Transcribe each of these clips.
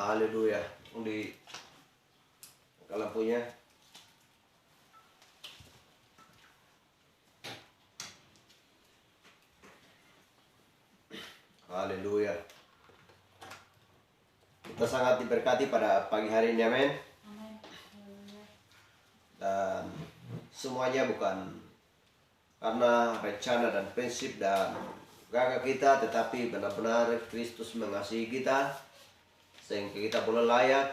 Haleluya. Di lampunya. Haleluya. Kita sangat diberkati pada pagi hari ini, amin. Dan semuanya bukan karena rencana dan prinsip dan gagah kita, tetapi benar-benar Kristus mengasihi kita sehingga kita boleh layak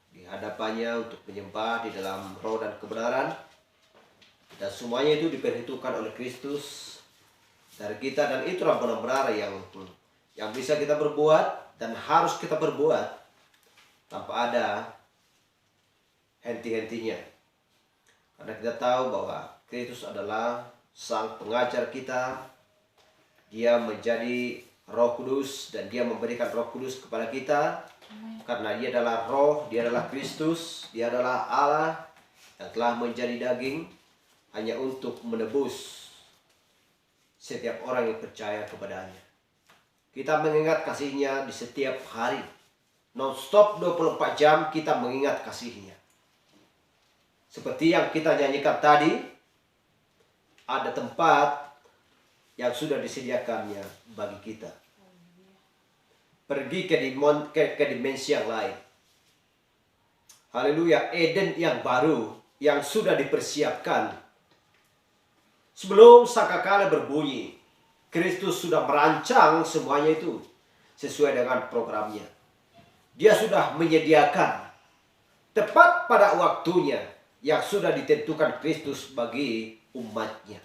di hadapannya untuk menyembah di dalam roh dan kebenaran. Dan semuanya itu diperhitungkan oleh Kristus dari kita, dan itulah benar-benar yang bisa kita berbuat dan harus kita berbuat tanpa ada henti-hentinya. Karena kita tahu bahwa Kristus adalah sang pengajar kita. Dia menjadi Roh Kudus dan dia memberikan Roh Kudus kepada kita. Karena dia adalah roh, dia adalah Kristus, dia adalah Allah yang telah menjadi daging hanya untuk menebus setiap orang yang percaya kepadanya. Kita mengingat kasih-Nya di setiap hari. Non-stop 24 jam kita mengingat kasih-Nya. Seperti yang kita nyanyikan tadi, ada tempat yang sudah disediakannya bagi kita. Pergi ke dimensi yang lain. Haleluya, Eden yang baru yang sudah dipersiapkan. Sebelum sangkakala berbunyi, Kristus sudah merancang semuanya itu sesuai dengan programnya. Dia sudah menyediakan tepat pada waktunya yang sudah ditentukan Kristus bagi umatnya.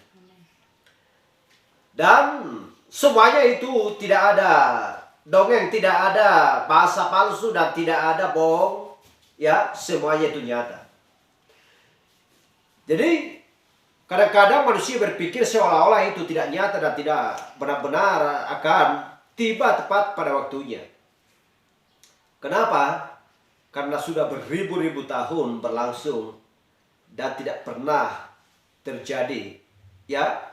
Dan semuanya itu tidak ada dongeng, tidak ada bahasa palsu, dan tidak ada bohong. Ya, semuanya itu nyata. Jadi kadang-kadang manusia berpikir seolah-olah itu tidak nyata dan tidak benar-benar akan tiba tepat pada waktunya. Kenapa? Karena sudah beribu-ribu tahun berlangsung dan tidak pernah terjadi, ya,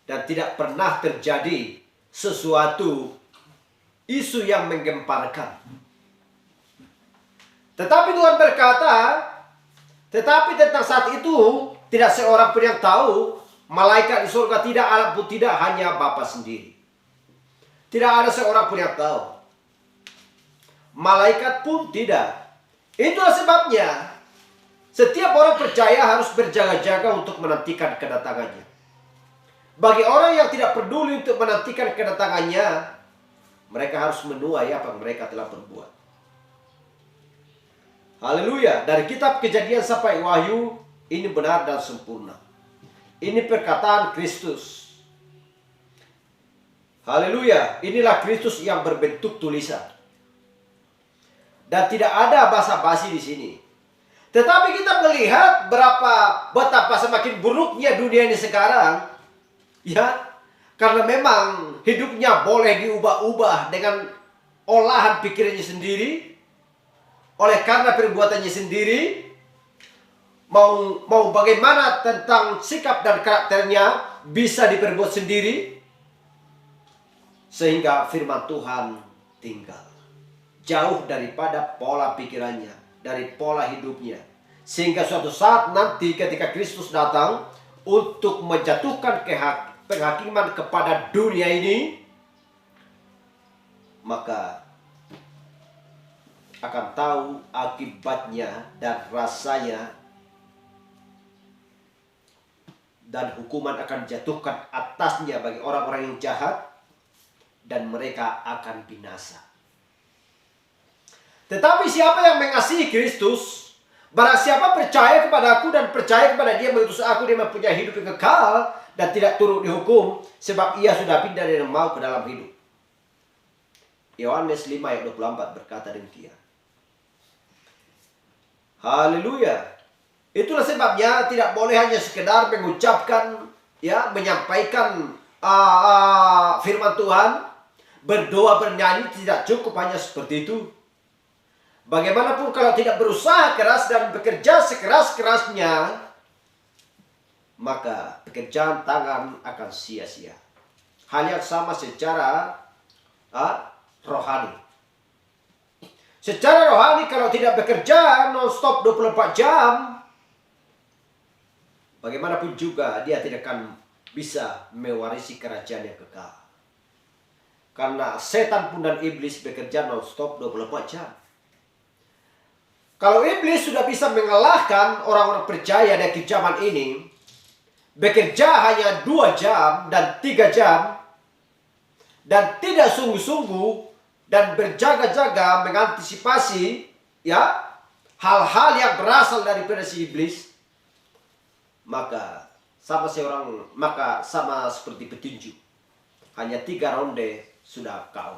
dan tidak pernah terjadi sesuatu isu yang menggemparkan. Tetapi Tuhan berkata, tetapi tentang saat itu tidak seorang pun yang tahu, malaikat di surga tidak, alam pun tidak, hanya Bapa sendiri. Tidak ada seorang pun yang tahu. Malaikat pun tidak. Itulah sebabnya setiap orang percaya harus berjaga-jaga untuk menantikan kedatangannya. Bagi orang yang tidak peduli untuk menantikan kedatangannya, mereka harus menuai apa yang mereka telah berbuat. Haleluya. Dari kitab Kejadian sampai Wahyu, ini benar dan sempurna. Ini perkataan Kristus. Haleluya. Inilah Kristus yang berbentuk tulisan. Dan tidak ada basa-basi di sini. Tetapi kita melihat betapa semakin buruknya dunia ini sekarang. Ya, karena memang hidupnya boleh diubah-ubah dengan olahan pikirannya sendiri. Oleh karena perbuatannya sendiri. Mau bagaimana tentang sikap dan karakternya bisa diperbuat sendiri. Sehingga firman Tuhan tinggal jauh daripada pola pikirannya, dari pola hidupnya. Sehingga suatu saat nanti ketika Kristus datang untuk menjatuhkan penghakiman kepada dunia ini, maka akan tahu akibatnya dan rasanya, dan hukuman akan dijatuhkan atasnya bagi orang-orang yang jahat, dan mereka akan binasa. Tetapi siapa yang mengasihi Kristus, barang siapa percaya kepada aku dan percaya kepada dia mengutus aku, dia mempunyai hidup yang kekal dan tidak turut dihukum, sebab ia sudah pindah dari maut ke dalam hidup. Yohanes 5 ayat 24 berkata demikian. Haleluya. Itulah sebabnya tidak boleh hanya sekedar mengucapkan, ya, menyampaikan firman Tuhan, berdoa, bernyanyi, tidak cukup hanya seperti itu. Bagaimanapun kalau tidak berusaha keras dan bekerja sekeras-kerasnya, maka pekerjaan tangan akan sia-sia. Hal yang sama secara rohani. Secara rohani kalau tidak bekerja non-stop 24 jam, bagaimanapun juga dia tidak akan bisa mewarisi kerajaan yang kekal. Karena setan pun dan iblis bekerja non-stop 24 jam. Kalau iblis sudah bisa mengalahkan orang-orang percaya di zaman ini, bekerja hanya 2 jam dan 3 jam, dan tidak sungguh-sungguh dan berjaga-jaga mengantisipasi ya hal-hal yang berasal daripada si iblis, maka sama seperti petinju, hanya 3 ronde sudah kau.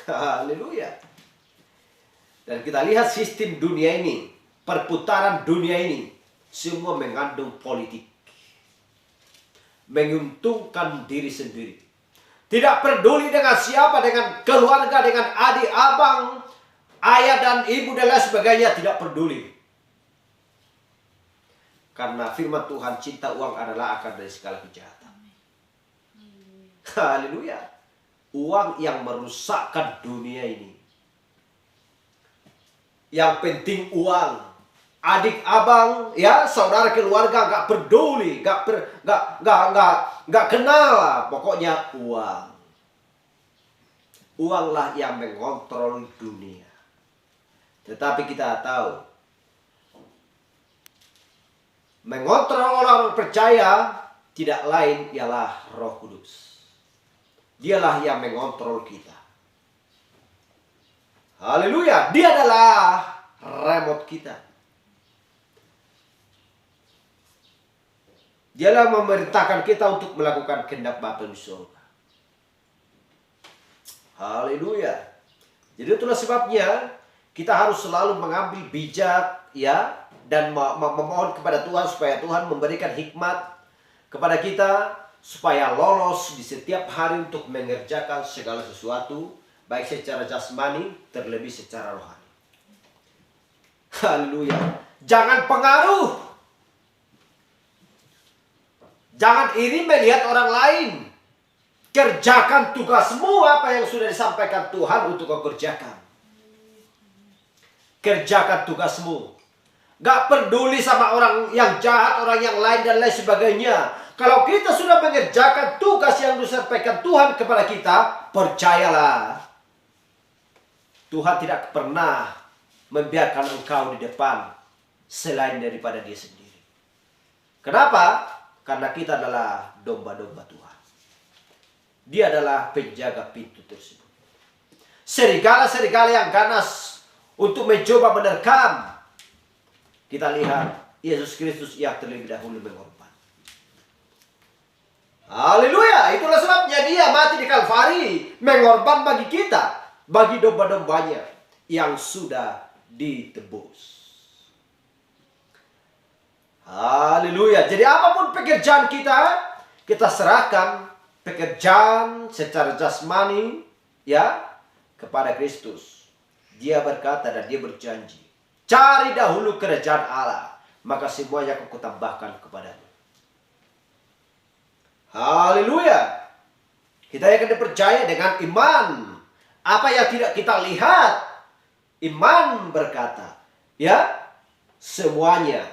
Haleluya. Dan kita lihat sistem dunia ini, perputaran dunia ini, semua mengandung politik, menguntungkan diri sendiri. Tidak peduli dengan siapa, dengan keluarga, dengan adik, abang, ayah dan ibu dan lain sebagainya, tidak peduli. Karena firman Tuhan, cinta uang adalah akar dari segala kejahatan. Haleluya. Uang yang merusakkan dunia ini. Yang penting uang. Adik, abang, ya, saudara, keluarga nggak peduli, nggak kenal, pokoknya uang. Uanglah yang mengontrol dunia. Tetapi kita tahu, mengontrol orang percaya tidak lain ialah Roh Kudus. Dialah yang mengontrol kita. Haleluya, dia adalah remote kita. Dialah memerintahkan kita untuk melakukan kehendak Bapa di surga. Haleluya. Jadi itulah sebabnya kita harus selalu mengambil bijak, ya, dan memohon kepada Tuhan supaya Tuhan memberikan hikmat kepada kita supaya lolos di setiap hari untuk mengerjakan segala sesuatu, baik secara jasmani terlebih secara rohani. Haleluya. Jangan pengaruh. Jangan iri melihat orang lain. Kerjakan tugasmu, apa yang sudah disampaikan Tuhan untuk kau kerjakan. Kerjakan tugasmu. Gak peduli sama orang yang jahat, orang yang lain dan lain sebagainya. Kalau kita sudah mengerjakan tugas yang disampaikan Tuhan kepada kita, percayalah, Tuhan tidak pernah membiarkan engkau di depan selain daripada Dia sendiri. Kenapa? Karena kita adalah domba-domba Tuhan. Dia adalah penjaga pintu tersebut. Serigala-serigala yang ganas untuk mencoba menerkam, kita lihat Yesus Kristus yang terlebih dahulu mengorban. Haleluya. Itulah sebabnya Dia mati di Kalvari, mengorban bagi kita, bagi domba-dombanya yang sudah ditebus. Haleluya. Jadi apapun pekerjaan kita serahkan pekerjaan secara jasmani, ya, kepada Kristus. Dia berkata dan Dia berjanji, cari dahulu kerajaan Allah, maka semuanya akan kutambahkan kepadamu. Haleluya. Kita akan dipercaya dengan iman. Apa yang tidak kita lihat, iman berkata, ya, semuanya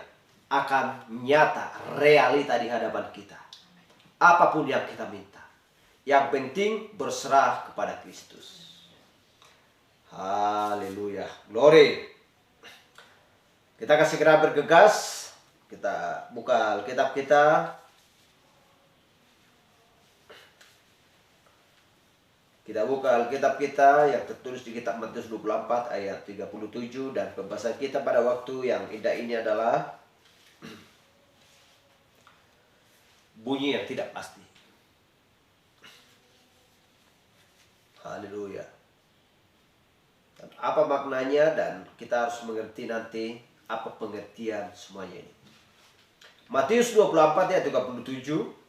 akan nyata, realita di hadapan kita. Apapun yang kita minta, yang penting berserah kepada Kristus. Haleluya, glory. Kita akan segera bergegas. Kita buka Alkitab kita. Kita buka Alkitab kita yang tertulis di kitab Matius 24 ayat 37, dan pembahasan kita pada waktu yang indah ini adalah bunyi yang tidak pasti. Haleluya. Dan apa maknanya, dan kita harus mengerti nanti apa pengertian semuanya ini. Matius 24 ayat 37.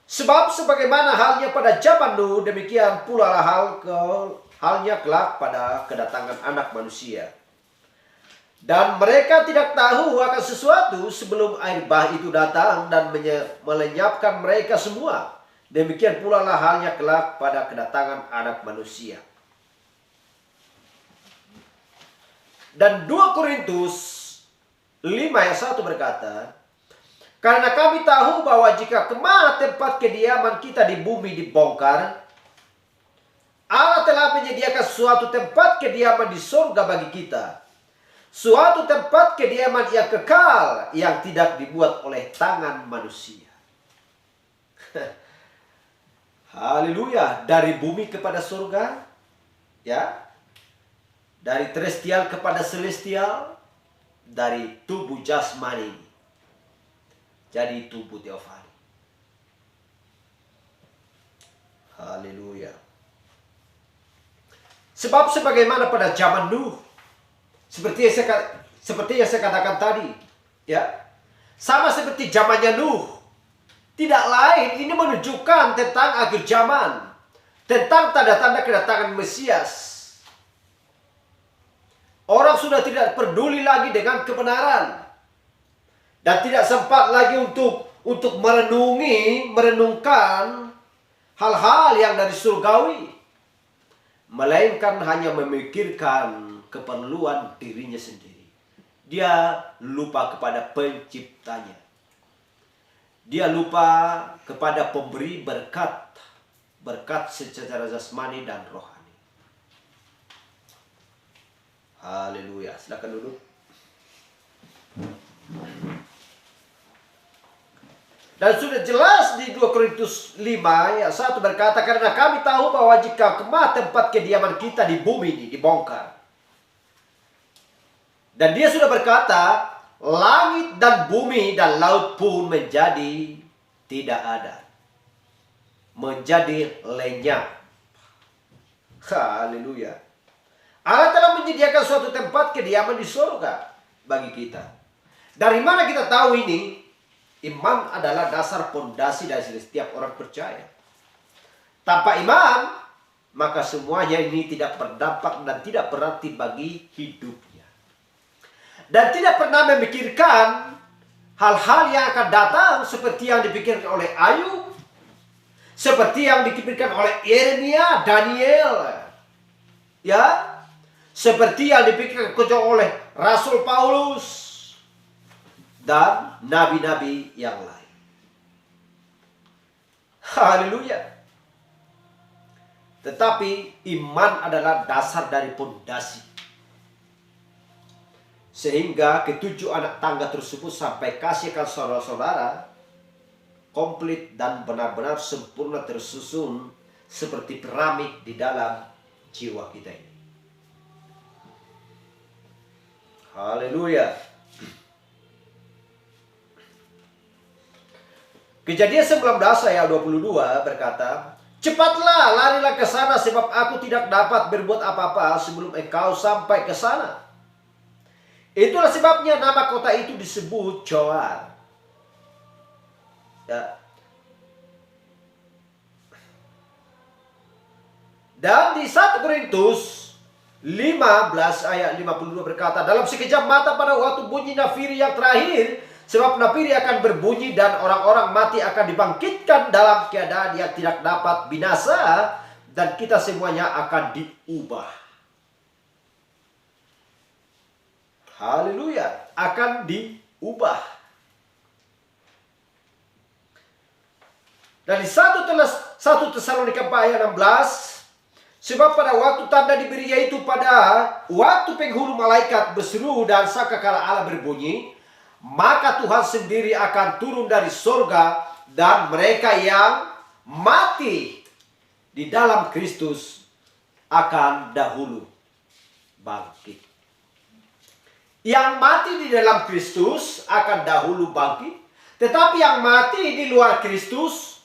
Sebab sebagaimana halnya pada zaman Nuh, demikian pula lah halnya kelak pada kedatangan Anak Manusia. Dan mereka tidak tahu akan sesuatu sebelum air bah itu datang dan melenyapkan mereka semua. Demikian pula lah halnya kelak pada kedatangan Anak Manusia. Dan 2 Korintus 5 ayat 1 berkata, karena kami tahu bahwa jika kemana tempat kediaman kita di bumi dibongkar, Allah telah menyediakan suatu tempat kediaman di surga bagi kita. Suatu tempat kediaman yang kekal, yang tidak dibuat oleh tangan manusia. Haleluya. Dari bumi kepada surga, ya. Dari terrestrial kepada celestial, dari tubuh jasmani jadi tubuh teofani. Haleluya. Sebab sebagaimana pada zaman Nuh, seperti yang saya katakan tadi, ya, sama seperti zamannya Nuh, tidak lain ini menunjukkan tentang akhir zaman, tentang tanda-tanda kedatangan Mesias. Orang sudah tidak peduli lagi dengan kebenaran dan tidak sempat lagi untuk merenungkan hal-hal yang dari surgawi, melainkan hanya memikirkan keperluan dirinya sendiri. Dia lupa kepada penciptanya. Dia lupa kepada pemberi berkat secara jasmani dan rohani. Haleluya. Silakan duduk. Dan sudah jelas di 2 Korintus 5 ayat 1 berkata, karena kami tahu bahwa jika kemah tempat kediaman kita di bumi ini dibongkar. Dan dia sudah berkata, langit dan bumi dan laut pun menjadi tidak ada. Menjadi lenyap. Haleluya. Allah telah menyediakan suatu tempat kediaman di surga bagi kita. Dari mana kita tahu ini? Iman adalah dasar pondasi dari setiap orang percaya. Tanpa iman, maka semuanya ini tidak berdampak dan tidak berarti bagi hidupnya. Dan tidak pernah memikirkan hal-hal yang akan datang seperti yang dipikirkan oleh Ayub, seperti yang dipikirkan oleh Yeremia, Daniel, ya, seperti yang dipikirkan oleh Rasul Paulus dan nabi-nabi yang lain. Haleluya. Tetapi iman adalah dasar dari pondasi. Sehingga ketujuh anak tangga tersebut sampai kasihkan saudara-saudara komplit dan benar-benar sempurna tersusun seperti piramid di dalam jiwa kita ini. Haleluya. Kejadian 19 ayat 22 berkata, cepatlah larilah ke sana sebab aku tidak dapat berbuat apa-apa sebelum engkau sampai ke sana. Itulah sebabnya nama kota itu disebut Zoar. Ya. Dan di 1 Korintus 15 ayat 52 berkata, dalam sekejap mata pada waktu bunyi nafiri yang terakhir, sebab nafiri akan berbunyi dan orang-orang mati akan dibangkitkan dalam keadaan yang tidak dapat binasa, dan kita semuanya akan diubah. Haleluya, akan diubah. Dan di 1 Tesalonika ayat 16, sebab pada waktu tanda diberi, yaitu pada waktu penghulu malaikat berseru dan sangkakala Allah berbunyi, maka Tuhan sendiri akan turun dari surga dan mereka yang mati di dalam Kristus akan dahulu bangkit. Yang mati di dalam Kristus akan dahulu bangkit, tetapi yang mati di luar Kristus,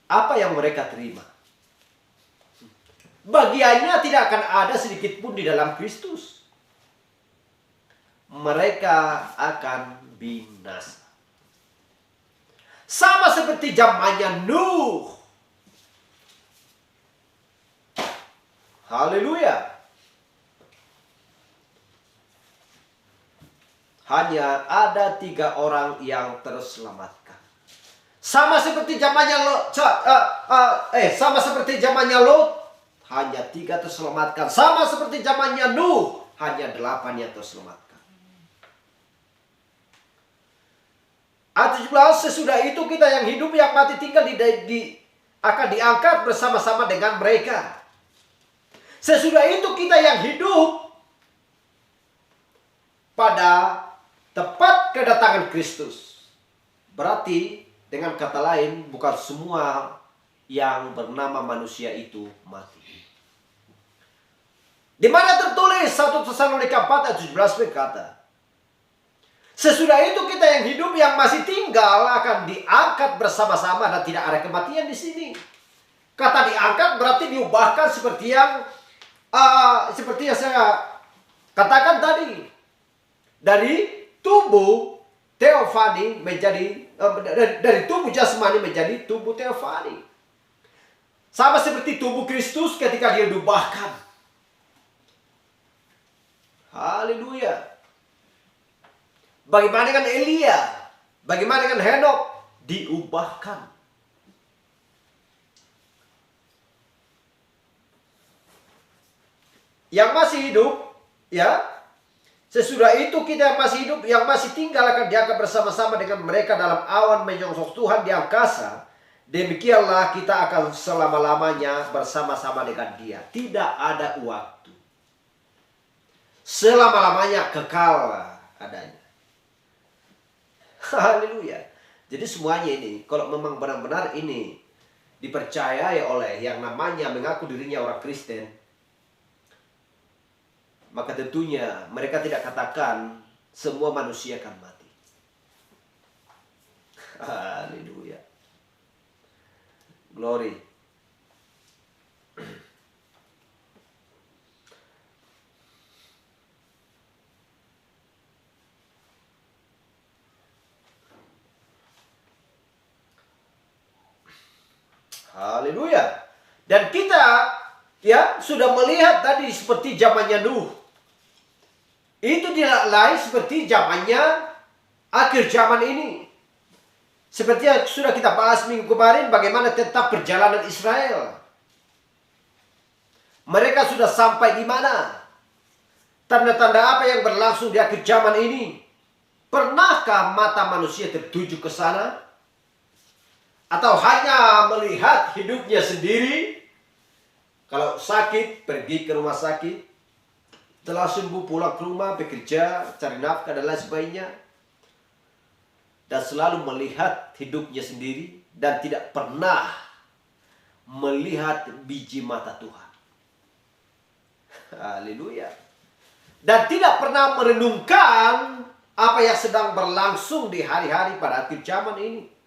apa yang mereka terima? Bagiannya tidak akan ada sedikit pun di dalam Kristus. Mereka akan binasa. Sama seperti zamannya Nuh. Haleluya. Hanya ada 3 orang yang terselamatkan. Sama seperti zamannya Lot. hanya 3 terselamatkan. Sama seperti zamannya Nuh, hanya 8 yang terselamatkan. Ayat 17, sesudah itu kita yang hidup yang mati tinggal akan diangkat bersama-sama dengan mereka. Sesudah itu kita yang hidup pada tepat kedatangan Kristus. Berarti dengan kata lain, bukan semua yang bernama manusia itu mati. Di mana tertulis 1 Tesalonika 4 ayat 17 berkata, sesudah itu kita yang hidup yang masih tinggal akan diangkat bersama-sama dan tidak ada kematian di sini. Kata diangkat berarti diubahkan seperti yang saya katakan tadi. Dari tubuh teofani menjadi dari tubuh jasmani menjadi tubuh teofani. Sama seperti tubuh Kristus ketika dia diubahkan. Haleluya. Bagaimana dengan Elia? Bagaimana dengan Henok? Diubahkan. Yang masih hidup, ya. Sesudah itu kita yang masih hidup, yang masih tinggal akan diangkat bersama-sama dengan mereka dalam awan menyongsong Tuhan di angkasa. Demikianlah kita akan selama-lamanya bersama-sama dengan Dia. Tidak ada waktu. Selama-lamanya kekal adanya. Haleluya. Jadi semuanya ini, kalau memang benar-benar ini dipercayai oleh yang namanya mengaku dirinya orang Kristen, maka tentunya mereka tidak katakan semua manusia akan mati. Haleluya. Glory. Haleluya. Dan kita ya sudah melihat tadi seperti zamannya Nuh. Itu tidak lain seperti zamannya akhir zaman ini. Seperti yang sudah kita bahas minggu kemarin, bagaimana tetap perjalanan Israel. Mereka sudah sampai di mana? Tanda-tanda apa yang berlangsung di akhir zaman ini? Pernahkah mata manusia tertuju ke sana? Atau hanya melihat hidupnya sendiri? Kalau sakit, pergi ke rumah sakit. Setelah sembuh pulang ke rumah, bekerja, cari nafkah dan lain sebagainya. Dan selalu melihat hidupnya sendiri. Dan tidak pernah melihat biji mata Tuhan. Haleluya. Dan tidak pernah merenungkan apa yang sedang berlangsung di hari-hari pada akhir zaman ini.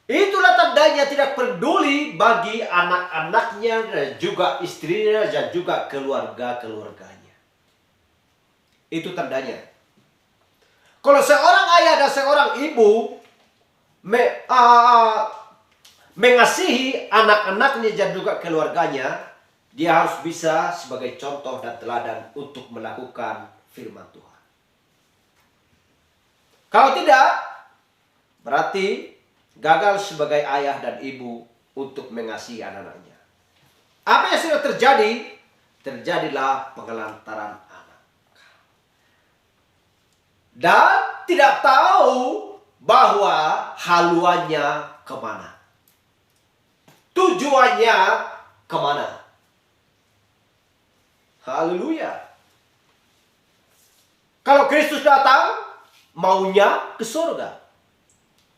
Itulah tandanya tidak peduli bagi anak-anaknya dan juga istrinya dan juga keluarga-keluarganya. Itu tandanya. Kalau seorang ayah dan seorang ibu mengasihi anak-anaknya dan juga keluarganya, dia harus bisa sebagai contoh dan teladan untuk melakukan firman Tuhan. Kalau tidak, berarti gagal sebagai ayah dan ibu untuk mengasihi anak-anaknya. Apa yang sudah terjadi? Terjadilah pengelantaran anak. Dan tidak tahu bahwa haluannya kemana. Tujuannya kemana. Haleluya. Kalau Kristus datang, maunya ke surga.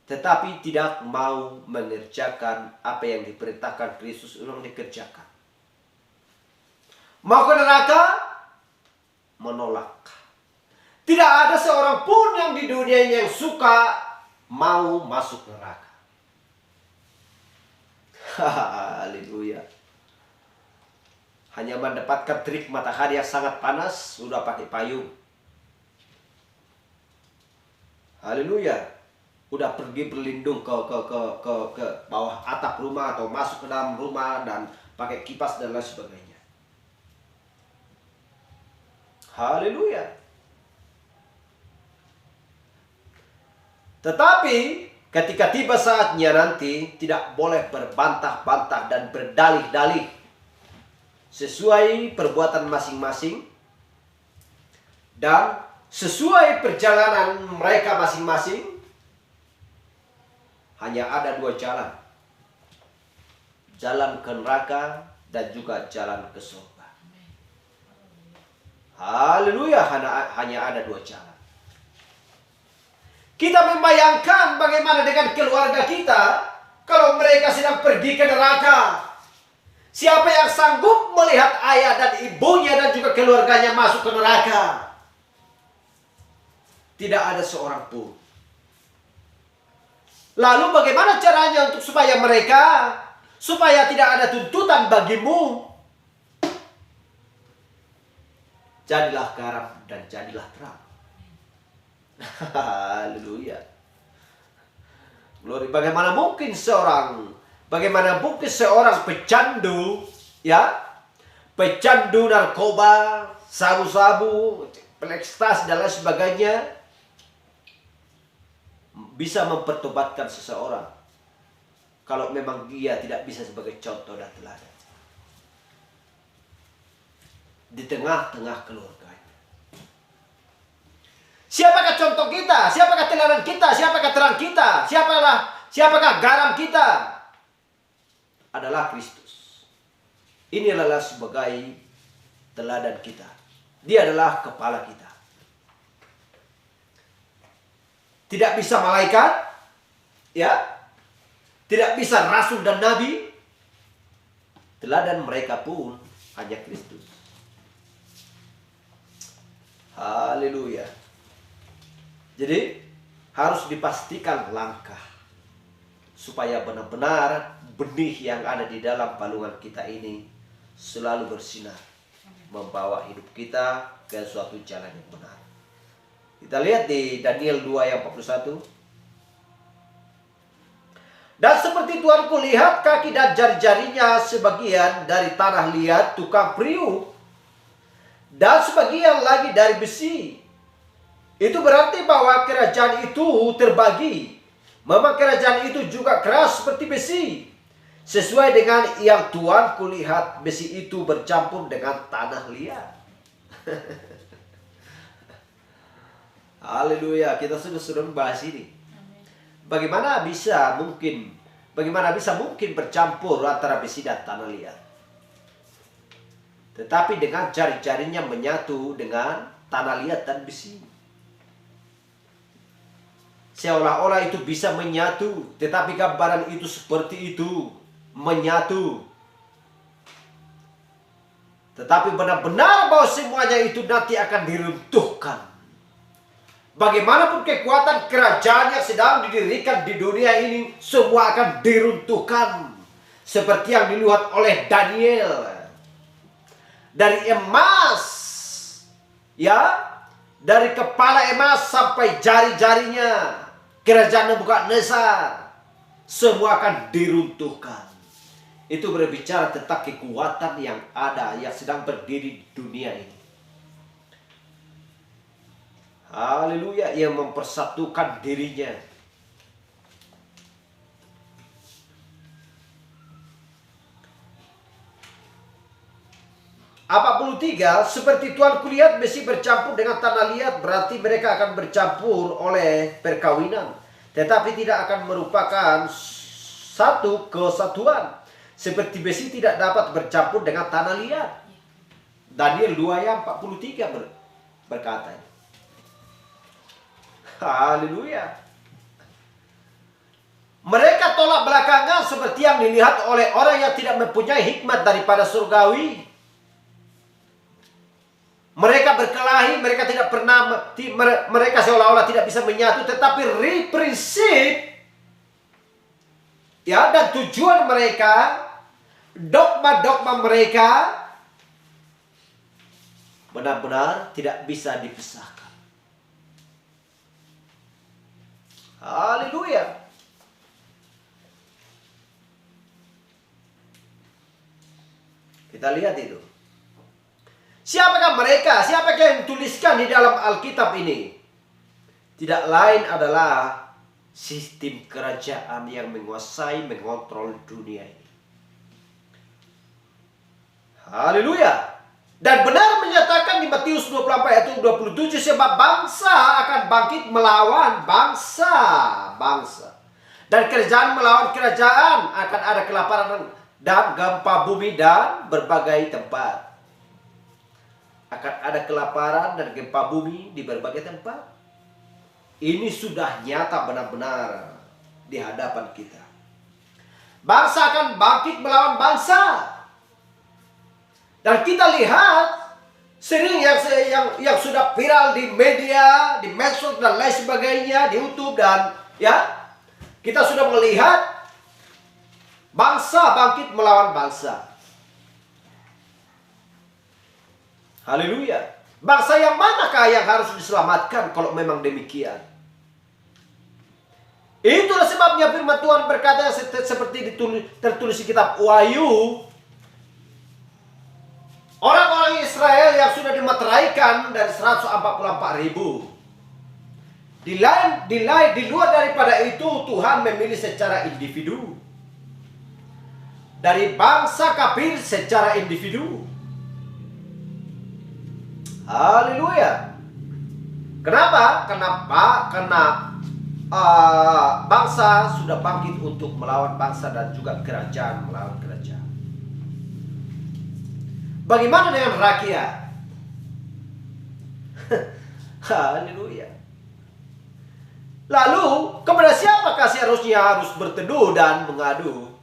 Tetapi tidak mau mengerjakan apa yang diperintahkan Kristus untuk dikerjakan. Mau ke neraka? Menolak. Tidak ada seorang pun yang di dunia ini yang suka mau masuk neraka. Haleluya. Hanya mendapatkan terik matahari yang sangat panas, sudah pakai payung. Haleluya. Udah pergi berlindung ke bawah atap rumah atau masuk ke dalam rumah dan pakai kipas dan lain sebagainya. Haleluya. Tetapi ketika tiba saatnya nanti tidak boleh berbantah-bantah dan berdalih-dalih sesuai perbuatan masing-masing dan sesuai perjalanan mereka masing-masing. Hanya ada dua jalan. Jalan ke neraka dan juga jalan ke surga. Haleluya, hanya ada dua jalan. Kita membayangkan bagaimana dengan keluarga kita kalau mereka sedang pergi ke neraka. Siapa yang sanggup melihat ayah dan ibunya dan juga keluarganya masuk ke neraka? Tidak ada seorang pun. Lalu bagaimana caranya untuk supaya tidak ada tuntutan bagimu? Jadilah garam dan jadilah terang. Haleluya. Glory. Bagaimana mungkin seorang pecandu, ya, pecandu narkoba, sabu-sabu, ekstasi dan lain sebagainya bisa mempertobatkan seseorang kalau memang dia tidak bisa sebagai contoh dan teladan di tengah-tengah keluarganya. Siapakah contoh kita? Siapakah teladan kita? Siapakah terang kita? Siapakah garam kita? Adalah Kristus. Ini adalah sebagai teladan kita. Dia adalah kepala kita. Tidak bisa malaikat, ya. Tidak bisa rasul dan nabi. Teladan mereka pun hanya Kristus. Haleluya. Jadi harus dipastikan langkah supaya benar-benar benih yang ada di dalam palungan kita ini selalu bersinar, membawa hidup kita ke suatu jalan yang benar. Kita lihat di Daniel 2 ayat 41. Dan seperti Tuanku lihat kaki dan jari-jarinya sebagian dari tanah liat tukang periuk dan sebagian lagi dari besi. Itu berarti bahwa kerajaan itu terbagi. Memang kerajaan itu juga keras seperti besi. Sesuai dengan yang Tuanku lihat, besi itu bercampur dengan tanah liat. Haleluya, kita sudah membahas ini. Bagaimana bisa mungkin bercampur antara besi dan tanah liat? Tetapi dengan jari-jarinya menyatu dengan tanah liat dan besi. Seolah-olah itu bisa menyatu, tetapi gambaran itu seperti itu, menyatu. Tetapi benar-benar bahwa semuanya itu nanti akan diruntuhkan. Bagaimanapun kekuatan kerajaan yang sedang didirikan di dunia ini, semua akan diruntuhkan. Seperti yang dilihat oleh Daniel. Dari emas, ya, dari kepala emas sampai jari-jarinya. Kerajaan Nebukadnezar semua akan diruntuhkan. Itu berbicara tentang kekuatan yang ada, yang sedang berdiri di dunia ini. Haleluya, yang mempersatukan dirinya. Apabila seperti Tuhan kulihat besi bercampur dengan tanah liat, berarti mereka akan bercampur oleh perkawinan, tetapi tidak akan merupakan satu kesatuan. Seperti besi tidak dapat bercampur dengan tanah liat. Daniel 2 ayat 43 berkata. Haleluya. Mereka tolak belakangan seperti yang dilihat oleh orang yang tidak mempunyai hikmat daripada surgawi. Mereka berkelahi, mereka seolah-olah tidak bisa menyatu, tetapi prinsip, ya, dan tujuan mereka, dogma-dogma mereka benar-benar tidak bisa dipisahkan. Haleluya. Kita lihat itu. Siapakah mereka? Siapakah yang tuliskan di dalam Alkitab ini? Tidak lain adalah sistem kerajaan yang menguasai, mengontrol dunia ini. Haleluya. Dan benar menyatakan di Matius 24 ayat 27, sebab bangsa akan bangkit melawan bangsa. Dan kerajaan melawan kerajaan, akan ada kelaparan dan gempa bumi dan berbagai tempat. Akan ada kelaparan dan gempa bumi di berbagai tempat. Ini sudah nyata benar-benar di hadapan kita. Bangsa akan bangkit melawan bangsa. Dan kita lihat sering yang sudah viral di media, di medsos dan lain sebagainya, di YouTube dan ya, kita sudah melihat bangsa bangkit melawan bangsa. Haleluya. Bangsa yang manakah yang harus diselamatkan kalau memang demikian? Itulah sebabnya firman Tuhan berkata seperti tertulis di kitab Wahyu. Orang-orang Israel yang sudah dimateraikan dari 144.000. Di luar daripada itu, Tuhan memilih secara individu. Dari bangsa kafir secara individu. Haleluya. Kenapa? Karena bangsa sudah bangkit untuk melawan bangsa dan juga kerajaan melawan kerajaan. Bagaimana dengan rakyat? Haleluya. Lalu kepada siapakah seharusnya harus berteduh dan mengadu?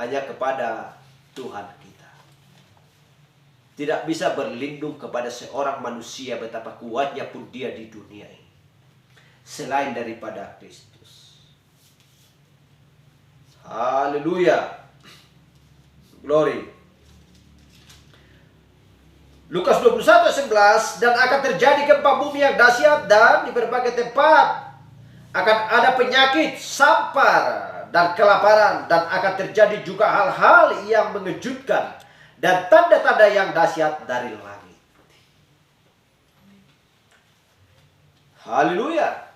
Hanya kepada Tuhan kita. Tidak bisa berlindung kepada seorang manusia betapa kuatnya pun dia di dunia ini, selain daripada Kristus. Haleluya. Glory. Lukas 21:11, dan akan terjadi gempa bumi yang dahsyat dan di berbagai tempat akan ada penyakit, sampar dan kelaparan, dan akan terjadi juga hal-hal yang mengejutkan dan tanda-tanda yang dahsyat dari langit. Haleluya.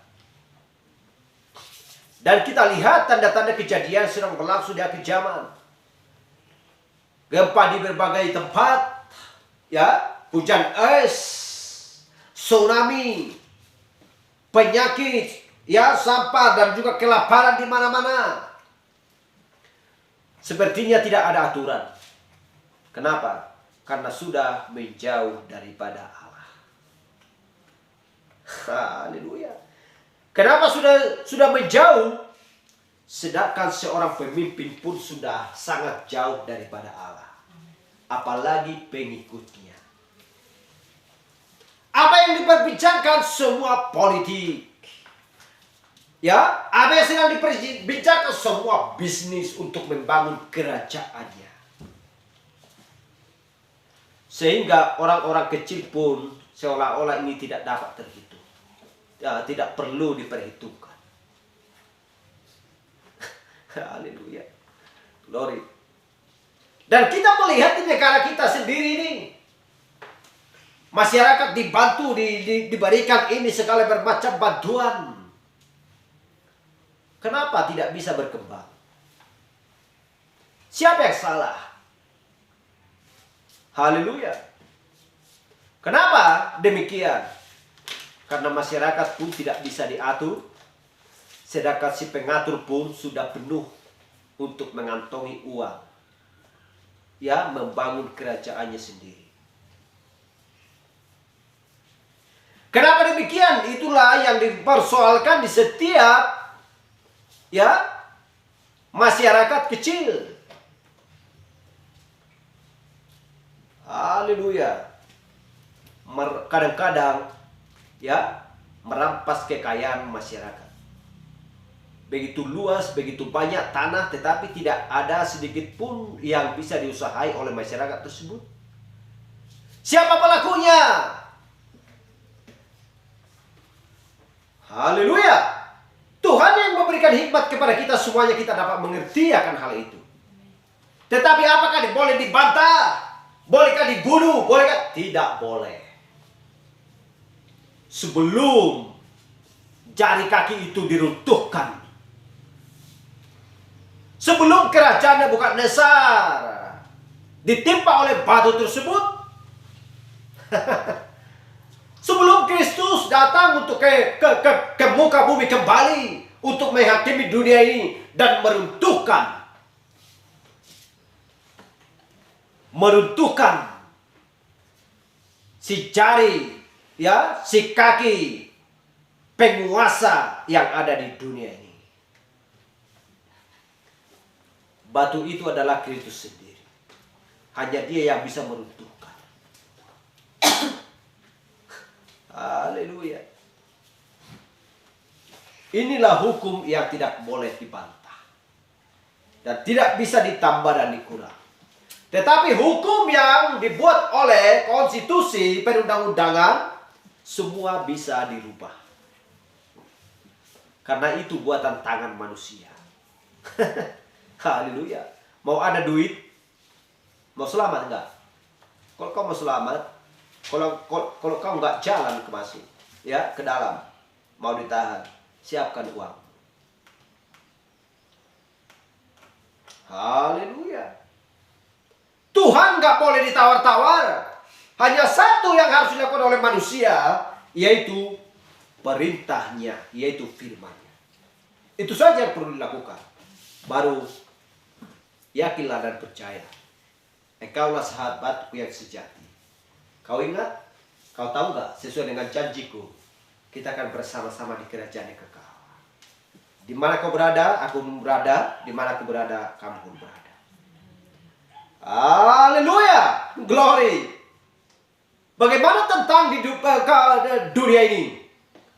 Dan kita lihat tanda-tanda kejadian sedang berlangsung di akhir zaman. Gempa di berbagai tempat. Ya, hujan es, tsunami, penyakit, ya, sampah dan juga kelaparan di mana-mana. Sepertinya tidak ada aturan. Kenapa? Karena sudah menjauh daripada Allah. Haleluya. Kenapa sudah menjauh? Sedangkan seorang pemimpin pun sudah sangat jauh daripada Allah. Apalagi pengikutnya. Apa yang diperbincangkan? Semua politik. Ya, apa yang sedang diperbincangkan? Semua bisnis untuk membangun kerajaannya. Sehingga orang-orang kecil pun seolah-olah ini tidak dapat terhitung. Ya, tidak perlu diperhitungkan. Haleluya. Glory. Dan kita melihat di negara kita sendiri ini, masyarakat dibantu, diberikan ini segala bermacam bantuan. Kenapa tidak bisa berkembang? Siapa yang salah? Haleluya. Kenapa demikian? Karena masyarakat pun tidak bisa diatur, sedangkan si pengatur pun sudah penuh untuk mengantongi uang. Ya, membangun kerajaannya sendiri. Kenapa demikian? Itulah yang dipersoalkan di setiap ya masyarakat kecil. Haleluya. Kadang-kadang ya merampas kekayaan masyarakat. Begitu luas, begitu banyak tanah, tetapi tidak ada sedikit pun yang bisa diusahai oleh masyarakat tersebut. Siapa pelakunya? Haleluya. Tuhan yang memberikan hikmat kepada kita, semuanya kita dapat mengerti akan hal itu. Tetapi apakah boleh dibantah? Bolehkah dibunuh? Bolehkah? Tidak boleh. Sebelum jari kaki itu diruntuhkan. Sebelum kerajaan Nebukadnezar ditimpa oleh batu tersebut, sebelum Kristus datang untuk ke muka bumi kembali untuk menghakimi dunia ini dan meruntuhkan si jari, ya, si kaki penguasa yang ada di dunia ini. Batu itu adalah Kristus sendiri. Hanya dia yang bisa meruntuhkan. Haleluya. Inilah hukum yang tidak boleh dibantah. Dan tidak bisa ditambah dan dikurang. Tetapi hukum yang dibuat oleh konstitusi perundang-undangan, semua bisa dirubah. Karena itu buatan tangan manusia. Haleluya. Mau ada duit? Mau selamat enggak? Kalau kau mau selamat, kalau kau enggak jalan ke masuk, ya, ke dalam, mau ditahan, siapkan uang. Haleluya. Tuhan enggak boleh ditawar-tawar. Hanya satu yang harus dilakukan oleh manusia, yaitu perintahnya, yaitu firman-Nya. Itu saja yang perlu dilakukan. Baru yakinlah dan percaya. Engkaulah sahabatku yang sejati. Kau ingat? Kau tahu gak? Sesuai dengan janjiku, kita akan bersama-sama di kerajaan yang kekal. Di mana kau berada, aku berada. Di mana aku berada, kamu pun berada. Haleluya! Glory! Bagaimana tentang hidup dunia ini?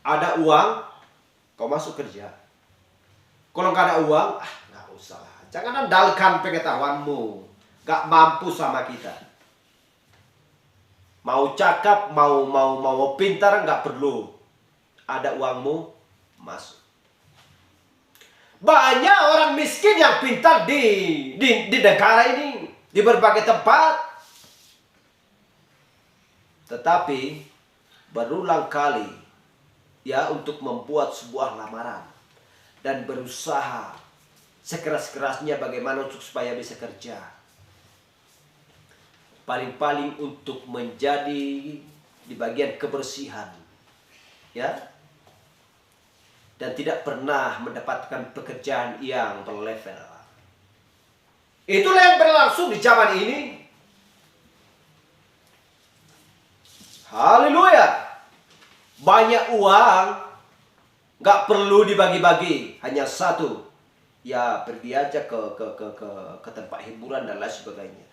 Ada uang, kau masuk kerja. Kalau nggak ada uang, nggak usah. Jangan andalkan pengetahuanmu. Gak mampu sama kita. Mau cakap, mau pintar, nggak perlu. Ada uangmu, masuk. Banyak orang miskin yang pintar di negara ini, di berbagai tempat. Tetapi berulang kali, ya, untuk membuat sebuah lamaran dan berusaha sekeras-kerasnya bagaimana untuk supaya bisa kerja. Paling-paling untuk menjadi di bagian kebersihan, ya, dan tidak pernah mendapatkan pekerjaan yang berlevel. Itulah yang berlangsung di zaman ini. Haleluya. Banyak uang, gak perlu dibagi-bagi, hanya satu. Ya, pergi aja ke tempat hiburan dan lain sebagainya.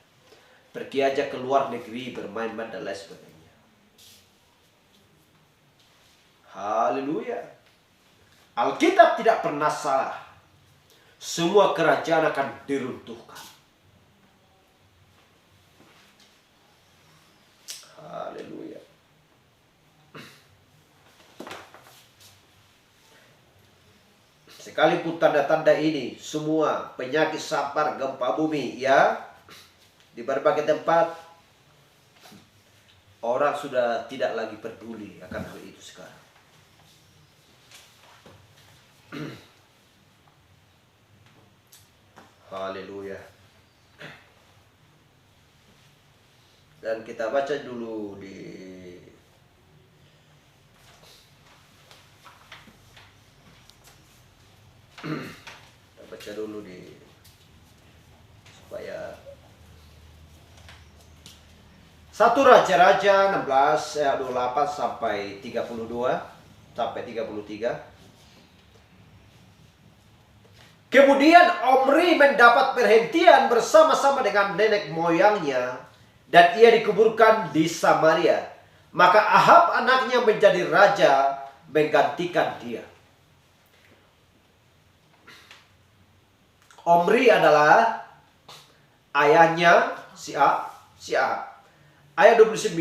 Pergi aja ke luar negeri bermain-main dan lain sebagainya. Haleluya. Alkitab tidak pernah salah. Semua kerajaan akan diruntuhkan. Haleluya. Sekalipun tanda-tanda ini, semua penyakit sampar, gempa bumi, ya, di berbagai tempat, orang sudah tidak lagi peduli akan hal itu sekarang. Haleluya. Dan kita baca dulu kita baca dulu supaya 1 Raja-Raja 16 ayat 28 sampai 32 sampai 33. Kemudian Omri mendapat perhentian bersama-sama dengan nenek moyangnya dan ia dikuburkan di Samaria. Maka Ahab anaknya menjadi raja menggantikan dia. Omri adalah ayahnya si Ahab. Ayat 29.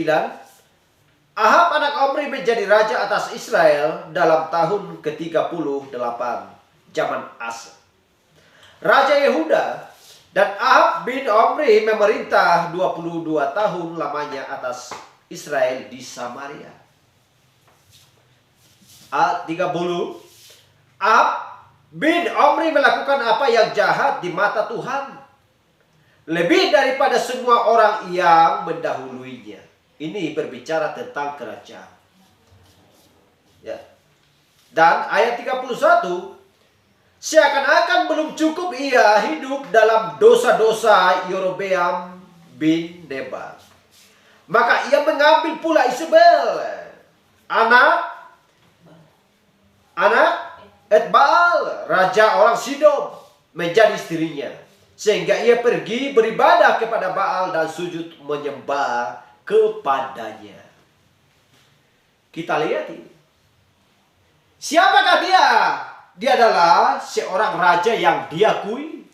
Ahab anak Omri menjadi raja atas Israel dalam tahun ke-38 zaman Asa, Raja Yehuda, dan Ahab bin Omri memerintah 22 tahun lamanya atas Israel di Samaria. Ayat 30. Ahab bin Omri melakukan apa yang jahat di mata Tuhan, lebih daripada semua orang yang mendahuluinya. Ini berbicara tentang kerajaan. Ya. Dan ayat 31, seakan-akan belum cukup ia hidup dalam dosa-dosa Yerobeam bin Nebat, maka ia mengambil pula Isabel, anak Etbaal, raja orang Sidon, menjadi istrinya. Sehingga ia pergi beribadah kepada Baal dan sujud menyembah kepadanya. Kita lihat ini. Siapakah dia? Dia adalah seorang raja yang diakui.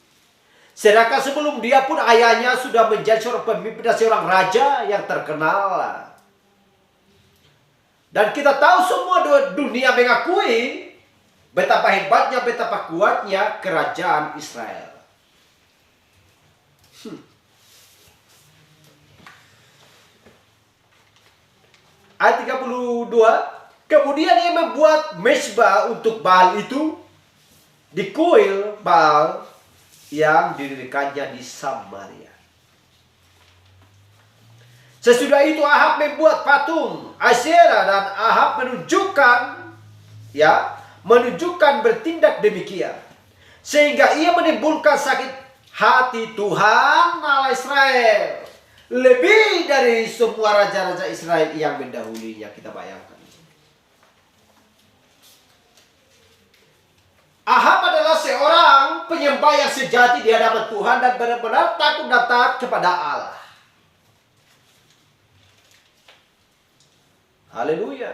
Sedangkan sebelum dia pun ayahnya sudah menjadi seorang pemimpin dan seorang raja yang terkenal. Dan kita tahu semua dunia mengakui betapa hebatnya, betapa kuatnya kerajaan Israel. Ayat 32, kemudian ia membuat mezbah untuk Baal itu di kuil Baal yang didirikannya di Samaria. Sesudah itu Ahab membuat patung Asyera dan Ahab menunjukkan bertindak demikian, sehingga ia menimbulkan sakit hati Tuhan Allah Israel lebih dari semua raja-raja Israel yang mendahulunya. Kita bayangkan, Ahab adalah seorang penyembah yang sejati di hadapan Tuhan dan benar-benar takut dan taat kepada Allah. Haleluya.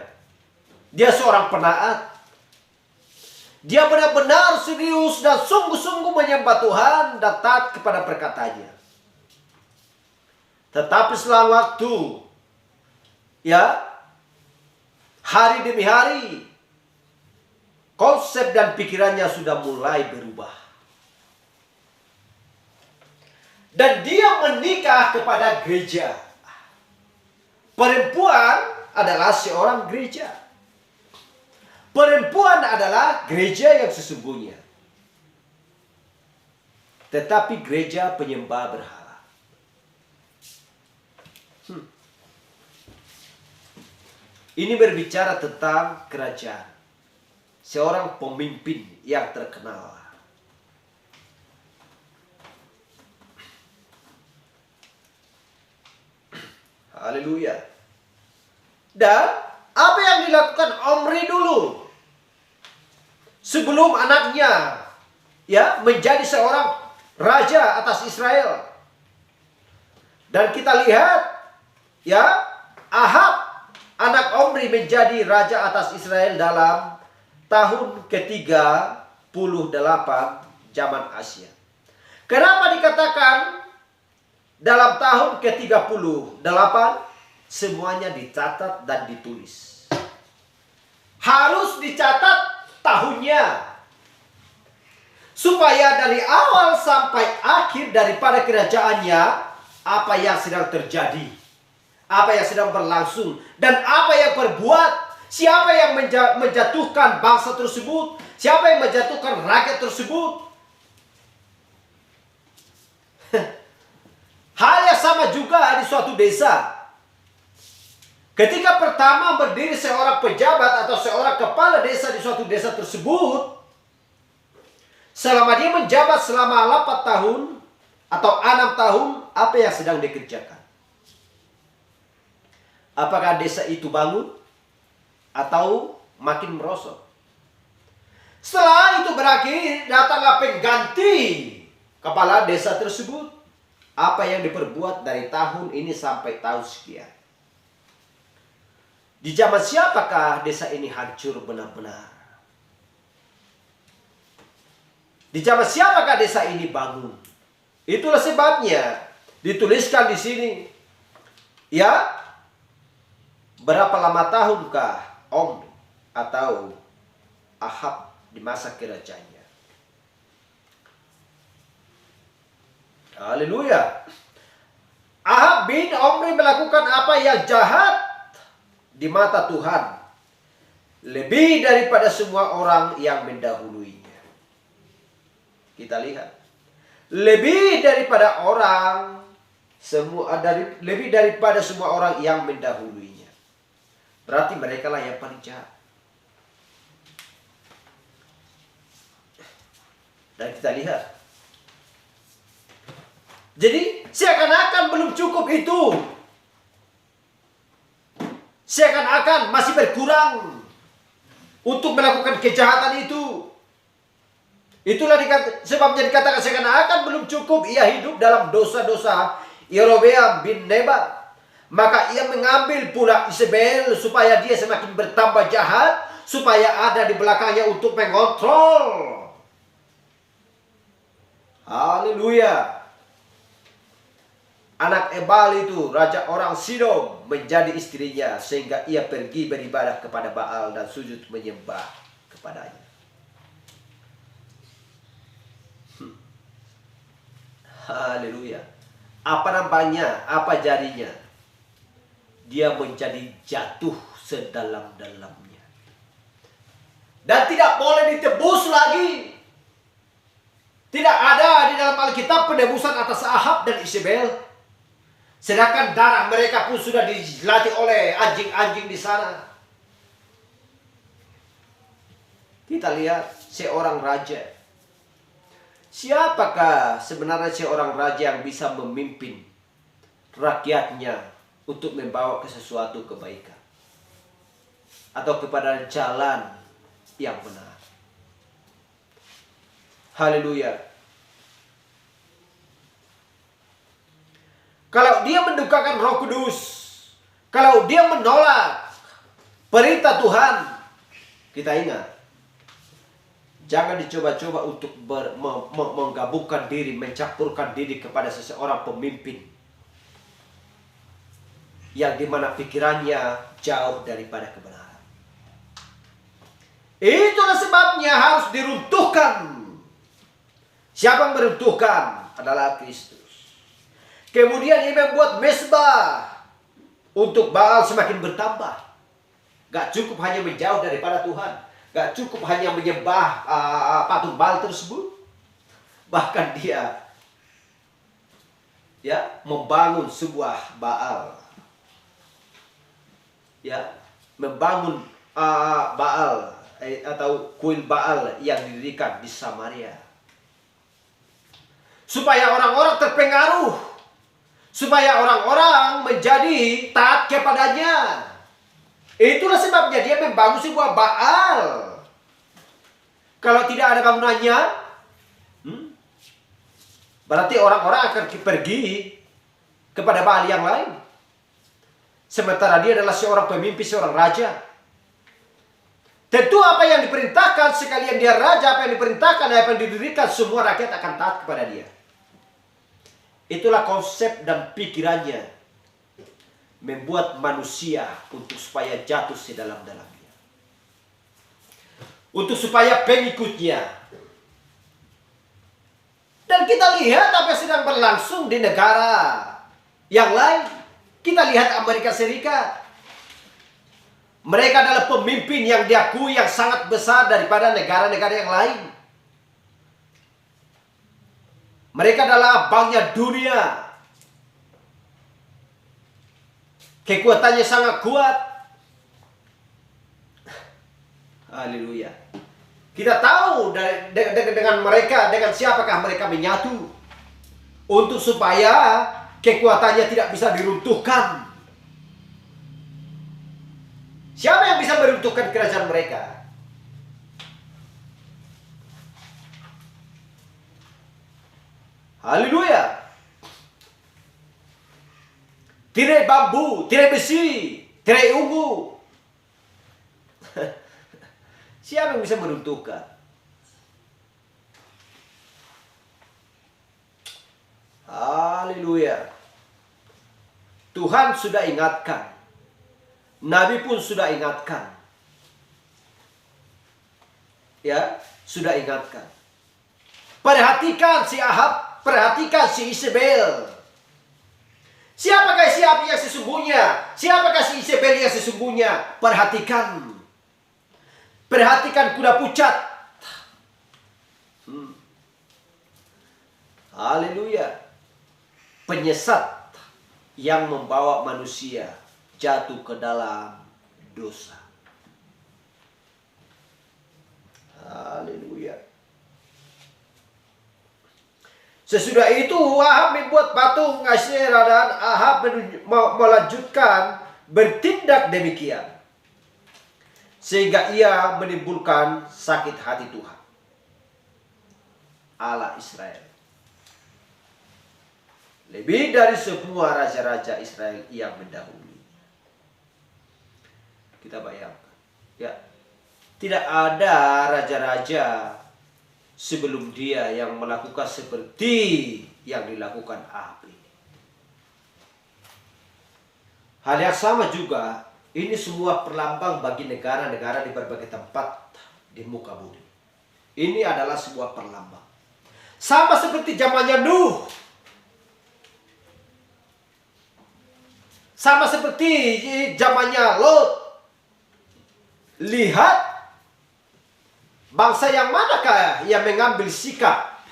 Dia seorang penaat. Dia benar-benar serius dan sungguh-sungguh menyembah Tuhan dan taat kepada perkataannya. Tetapi setelah waktu, hari demi hari, konsep dan pikirannya sudah mulai berubah. Dan dia menikah kepada gereja. Perempuan adalah seorang gereja. Perempuan adalah gereja yang sesungguhnya. Tetapi gereja penyembah berhala. Ini berbicara tentang kerajaan. Seorang pemimpin yang terkenal. Haleluya. Dan apa yang dilakukan Omri dulu sebelum anaknya menjadi seorang raja atas Israel. Dan kita lihat Ahab anak Omri menjadi raja atas Israel dalam tahun ke-38 zaman Asia. Kenapa dikatakan dalam tahun ke-38? Semuanya dicatat dan ditulis. Harus dicatat tahunnya, supaya dari awal sampai akhir daripada kerajaannya, apa yang sedang terjadi, apa yang sedang berlangsung, dan apa yang berbuat, siapa yang menjatuhkan bangsa tersebut, siapa yang menjatuhkan rakyat tersebut. Hal yang sama juga di suatu desa. Ketika pertama berdiri seorang pejabat atau seorang kepala desa di suatu desa tersebut, selama dia menjabat selama 8 tahun atau 6 tahun, apa yang sedang dikerjakan? Apakah desa itu bangun atau makin merosot? Setelah itu berakhir, datanglah pengganti kepala desa tersebut. Apa yang diperbuat dari tahun ini sampai tahun sekian? Di zaman siapakah desa ini hancur benar-benar? Di zaman siapakah desa ini bangun? Itulah sebabnya dituliskan di sini. Berapa lama tahunkah Omri atau Ahab di masa kerajaannya? Haleluya. Ahab bin Omri melakukan apa yang jahat di mata Tuhan. lebih daripada semua orang yang mendahuluinya. Kita lihat, lebih daripada lebih daripada semua orang yang mendahuluinya. Berarti mereka lah yang paling jahat. Dan kita lihat, jadi seakan-akan belum cukup itu. Seakan-akan masih berkurang untuk melakukan kejahatan itu. Itulah sebabnya dikatakan seakan-akan belum cukup ia hidup dalam dosa-dosa Yerobeam bin Nebat. Maka ia mengambil pula Isabel supaya dia semakin bertambah jahat, supaya ada di belakangnya untuk mengontrol. Haleluya. Anak Ebal itu, raja orang Sidom, menjadi istrinya, sehingga ia pergi beribadah kepada Baal dan sujud menyembah kepadanya. Haleluya. Apa nampaknya? Apa jadinya? Dia menjadi jatuh sedalam-dalamnya. Dan tidak boleh ditebus lagi. Tidak ada di dalam Alkitab penebusan atas Ahab dan Isabel. Sedangkan darah mereka pun sudah dilatih oleh anjing-anjing di sana. Kita lihat seorang raja. Siapakah sebenarnya seorang raja yang bisa memimpin rakyatnya untuk membawa ke sesuatu kebaikan? Atau kepada jalan yang benar? Haleluya. Kalau dia mendukakan Roh Kudus, kalau dia menolak perintah Tuhan, kita ingat, jangan dicoba-coba untuk menggabungkan diri, mencampurkan diri kepada seseorang pemimpin yang dimana pikirannya jauh daripada kebenaran. Itulah sebabnya harus diruntuhkan. Siapa yang meruntuhkan? Adalah Kristus. Kemudian ia membuat mezbah untuk Baal semakin bertambah. Gak cukup hanya menjauh daripada Tuhan. Gak cukup hanya menyembah patung Baal tersebut. Bahkan dia membangun sebuah Baal. Membangun Baal atau kuil Baal yang didirikan di Samaria. Supaya orang-orang terpengaruh. Supaya orang-orang menjadi taat kepadanya. Itulah sebabnya dia membangun sebuah Baal. Kalau tidak ada bangunannya, berarti orang-orang akan pergi kepada Baal yang lain. Sementara dia adalah seorang pemimpin, seorang raja. Tentu apa yang diperintahkan, sekalian dia raja, apa yang diperintahkan, apa yang didirikan, semua rakyat akan taat kepada dia. Itulah konsep dan pikirannya membuat manusia untuk supaya jatuh sedalam-dalamnya. Untuk supaya pengikutnya. Dan kita lihat apa yang sedang berlangsung di negara yang lain. Kita lihat Amerika Serikat. Mereka adalah pemimpin yang diakui yang sangat besar daripada negara-negara yang lain. Mereka adalah banknya dunia. Kekuatannya sangat kuat. Haleluya. Kita tahu dengan mereka, dengan siapakah mereka menyatu. Untuk supaya kekuatannya tidak bisa diruntuhkan. Siapa yang bisa meruntuhkan kerajaan mereka? Haleluya. Tirai bambu, tirai besi, tirai ungu. Siapa yang bisa meruntuhkan? Haleluya. Tuhan sudah ingatkan. Nabi pun sudah ingatkan. Ya, sudah ingatkan. Perhatikan si Ahab. Perhatikan si Isabel. Siapakah si Ahab yang sesungguhnya? Siapakah si Isabel yang sesungguhnya? Perhatikan. Perhatikan kuda pucat. Haleluya. Penyesat yang membawa manusia jatuh ke dalam dosa. Haleluya. Sesudah itu Ahab membuat patung Asyera dan Ahab melanjutkan bertindak demikian. Sehingga ia menimbulkan sakit hati Tuhan, Allah Israel. Lebih dari semua raja-raja Israel yang mendahului. Kita bayangkan. Ya, tidak ada raja-raja sebelum dia yang melakukan seperti yang dilakukan Ahab ini. Hal yang sama juga, ini semua perlambang bagi negara-negara di berbagai tempat di muka bumi. Ini adalah sebuah perlambang. Sama seperti zamannya Nuh. Sama seperti zamannya Lot. Lihat bangsa yang manakah yang mengambil sikap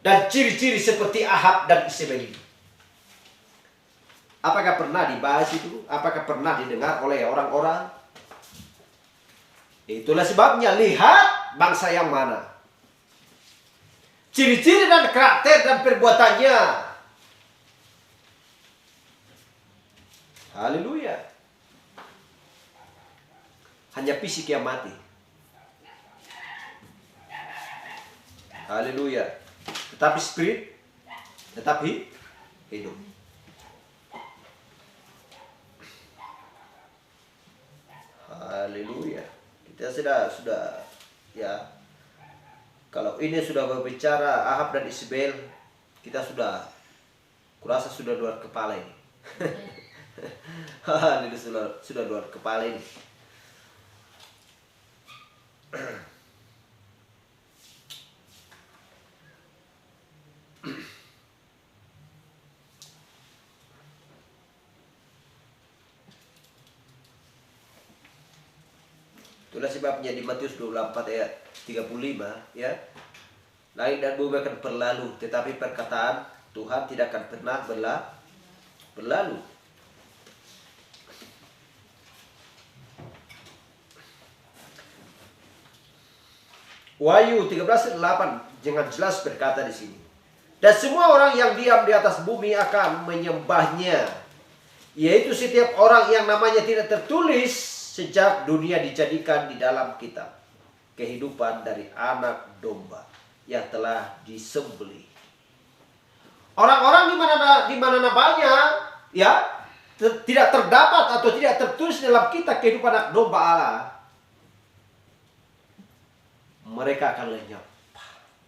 dan ciri-ciri seperti Ahab dan Isabel ini. Apakah pernah dibahas itu? Apakah pernah didengar oleh orang-orang? Itulah sebabnya lihat bangsa yang mana. Ciri-ciri dan karakter dan perbuatannya. Haleluya. Hanya fisik yang mati. Haleluya. Tetapi spirit tetap hidup. Haleluya. Kita sudah ya. Kalau ini sudah berbicara Ahab dan Isabel, kita kurasa sudah luar kepala ini. Ini sudah luar kepala ini. Itulah sebabnya di Matius 24 ayat 35 ya. Langit dan bumi akan berlalu, tetapi perkataan Tuhan tidak akan pernah berlalu. Wahyu 13:8 jangan jelas berkata di sini. Dan semua orang yang diam di atas bumi akan menyembahnya, yaitu setiap orang yang namanya tidak tertulis sejak dunia dijadikan di dalam kitab kehidupan dari anak domba yang telah disembelih. Orang-orang di mana namanya ya tidak terdapat atau tidak tertulis dalam kitab kehidupan anak domba Allah, mereka akan lenyap.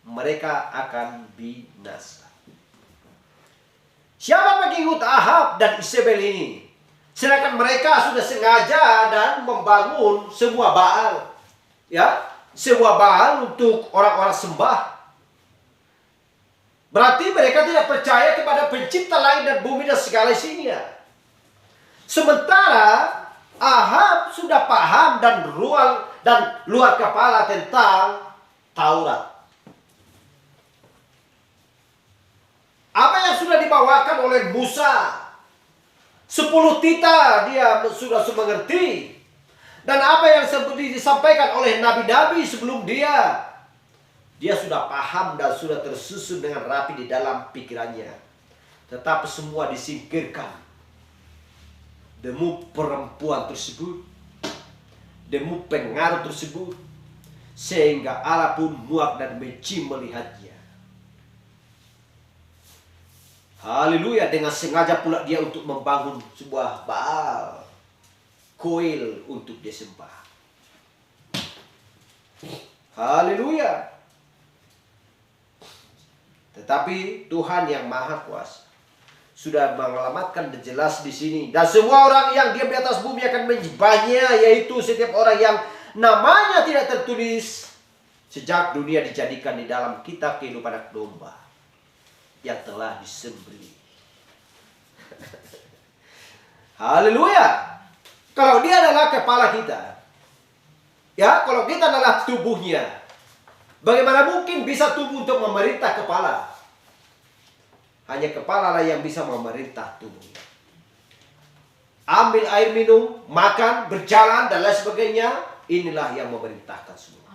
Mereka akan binasa. Siapa pengikut Ahab dan Isabel ini? Sedangkan mereka sudah sengaja dan membangun semua Baal. Ya, semua Baal untuk orang-orang sembah. Berarti mereka tidak percaya kepada pencipta langit dan bumi dan segala isinya. Sementara Ahab sudah paham dan luar kepala tentang Taurat. Apa yang sudah dibawakan oleh Musa, 10 tita dia sudah mengerti. Dan apa yang disampaikan oleh nabi-nabi sebelum dia sudah paham dan sudah tersusun dengan rapi di dalam pikirannya. Tetapi semua disingkirkan demi perempuan tersebut, demi pengaruh tersebut, sehingga Allah pun muak dan benci melihatnya. Haleluya. Dengan sengaja pula dia untuk membangun sebuah Baal, kuil untuk disembah. Haleluya. Tetapi Tuhan yang Maha Kuasa sudah mengalamatkan jelas di sini. Dan semua orang yang diam di atas bumi akan menyembahnya, yaitu setiap orang yang namanya tidak tertulis sejak dunia dijadikan di dalam kitab kehidupan anak domba yang telah disembelih. Haleluya. Kalau dia adalah kepala kita, Ya, kalau kita adalah tubuhnya, bagaimana mungkin bisa tubuh untuk memerintah kepala? Hanya kepala lah yang bisa memerintah tubuhnya. Ambil air minum, makan, berjalan, dan lain sebagainya. Inilah yang memerintahkan semua.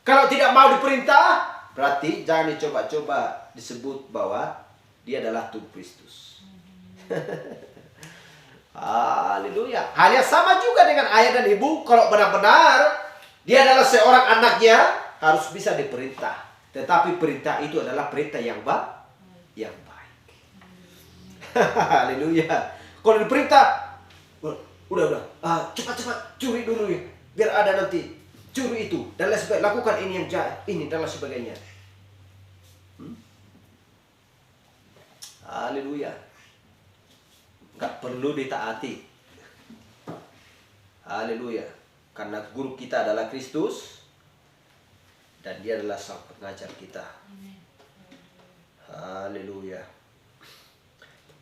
Kalau tidak mau diperintah, berarti jangan dicoba-coba disebut bahwa dia adalah tubuh Kristus. Haleluya. Hal yang sama juga dengan ayah dan ibu. Kalau benar-benar dia adalah seorang anaknya, harus bisa diperintah. Tetapi perintah itu adalah perintah yang baik. Haleluya. Kalau diperintah, udah, cepat curi dulu ya, biar ada nanti curi itu dan lain sebagainya, lakukan ini yang jahat, ini dan lain sebagainya. Haleluya. Gak perlu ditaati. Haleluya. Karena guru kita adalah Kristus dan dia adalah sang pengajar kita. Haleluya.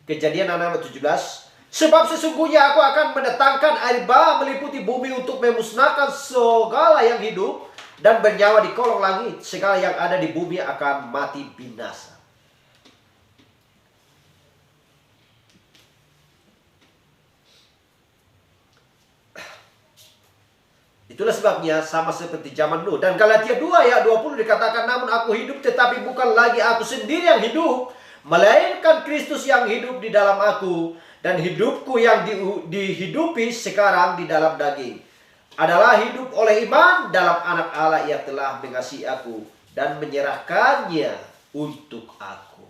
Kejadian 6:17. Sebab sesungguhnya aku akan mendatangkan air bah meliputi bumi untuk memusnahkan segala yang hidup dan bernyawa di kolong langit. Segala yang ada di bumi akan mati binasa. Itulah sebabnya sama seperti zaman Nuh. Dan Galatia 2 ayat 20 dikatakan, namun aku hidup tetapi bukan lagi aku sendiri yang hidup, melainkan Kristus yang hidup di dalam aku. Dan hidupku yang dihidupi sekarang di dalam daging adalah hidup oleh iman dalam anak Allah yang telah mengasihi aku dan menyerahkannya untuk aku.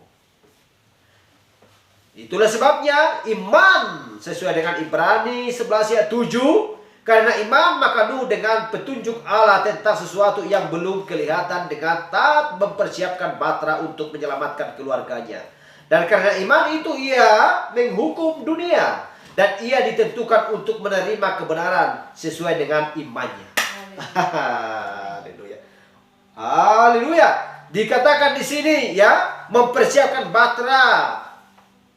Itulah sebabnya iman sesuai dengan Ibrani 11 ayat 7. Karena iman maka Nuh dengan petunjuk Allah tentang sesuatu yang belum kelihatan dengan taat mempersiapkan batra untuk menyelamatkan keluarganya. Dan karena iman itu ia menghukum dunia. Dan ia ditentukan untuk menerima kebenaran sesuai dengan imannya. Haleluya. Haleluya. Dikatakan di sini ya, mempersiapkan batra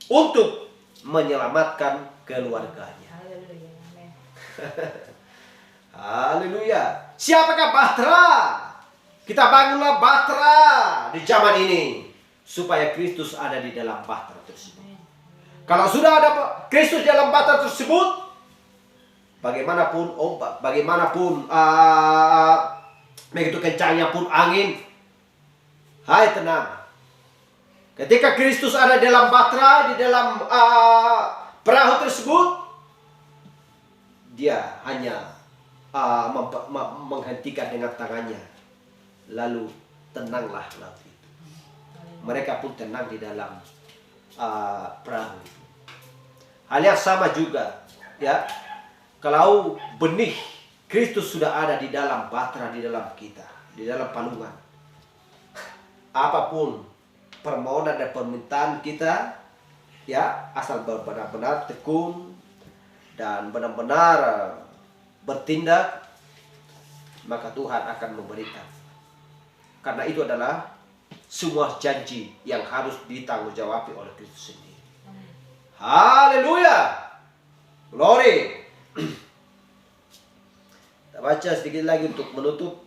untuk menyelamatkan keluarganya. Haleluya. Siapakah Batra? Kita bangunlah Batra di zaman ini supaya Kristus ada di dalam Batra tersebut. Kalau sudah ada Kristus di dalam Batra tersebut, bagaimanapun ombak, bagaimanapun begitu kencangnya pun angin, hai tenang. Ketika Kristus ada di dalam Batra, di dalam perahu tersebut, dia hanya menghentikan dengan tangannya. Lalu tenanglah laut itu. Mereka pun tenang di dalam perahu itu. Hal yang sama juga, ya. Kalau benih Kristus sudah ada di dalam batra, di dalam kita, di dalam palungan, apapun permohonan dan permintaan kita, ya, asal benar-benar tekun dan benar-benar bertindak, maka Tuhan akan memberikan. Karena itu adalah semua janji yang harus ditanggungjawab oleh Kristus sendiri. Haleluya. Glory. Kita baca sedikit lagi untuk menutup.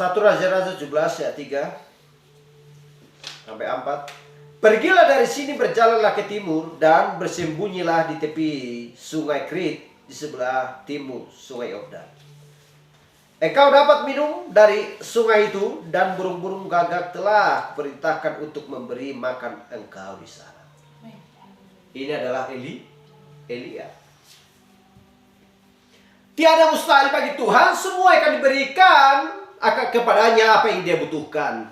Satu Raja-Raja 17 ayat 3 sampai 4. Pergilah dari sini, berjalanlah ke timur dan bersembunyilah di tepi sungai Krit di sebelah timur sungai Yordan. Engkau dapat minum dari sungai itu dan burung-burung gagak telah perintahkan untuk memberi makan engkau di sana. Ini adalah Elia. Tiada mustahil bagi Tuhan, semua akan diberikan akan kepadanya apa yang dia butuhkan.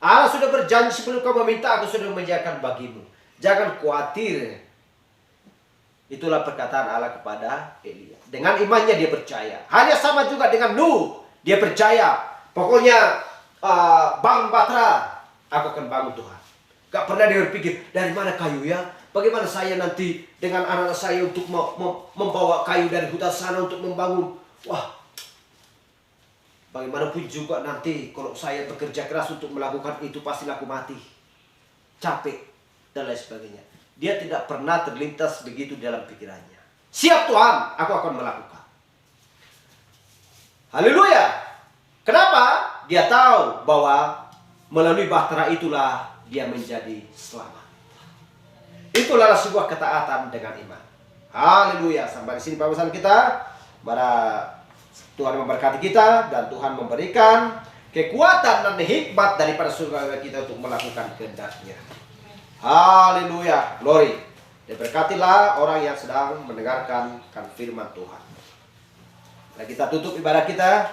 Allah sudah berjanji, sebelum kau meminta, aku sudah menyediakan bagimu. Jangan khawatir. Itulah perkataan Allah kepada Elia. Dengan imannya dia percaya. Hanya sama juga dengan Nuh. Dia percaya. Pokoknya bangun batra, aku akan bangun Tuhan. Gak pernah dia berpikir, dari mana kayu ya? Bagaimana saya nanti dengan anak-anak saya untuk membawa kayu dari hutan sana untuk membangun? Wah, bagaimanapun juga nanti kalau saya bekerja keras untuk melakukan itu, pasti aku mati. Capek, dan lain sebagainya. Dia tidak pernah terlintas begitu dalam pikirannya. Siap Tuhan, aku akan melakukan. Haleluya. Kenapa? Dia tahu bahwa melalui bahtera itulah dia menjadi selamat. Itulah sebuah ketaatan dengan iman. Haleluya. Sampai di sini pembahasan kita. Pada Tuhan memberkati kita dan Tuhan memberikan kekuatan dan hikmat daripada surga kita untuk melakukan kehendak-Nya. Haleluya. Glory. Diberkatilah orang yang sedang mendengarkan firman Tuhan. Nah, kita tutup ibadah kita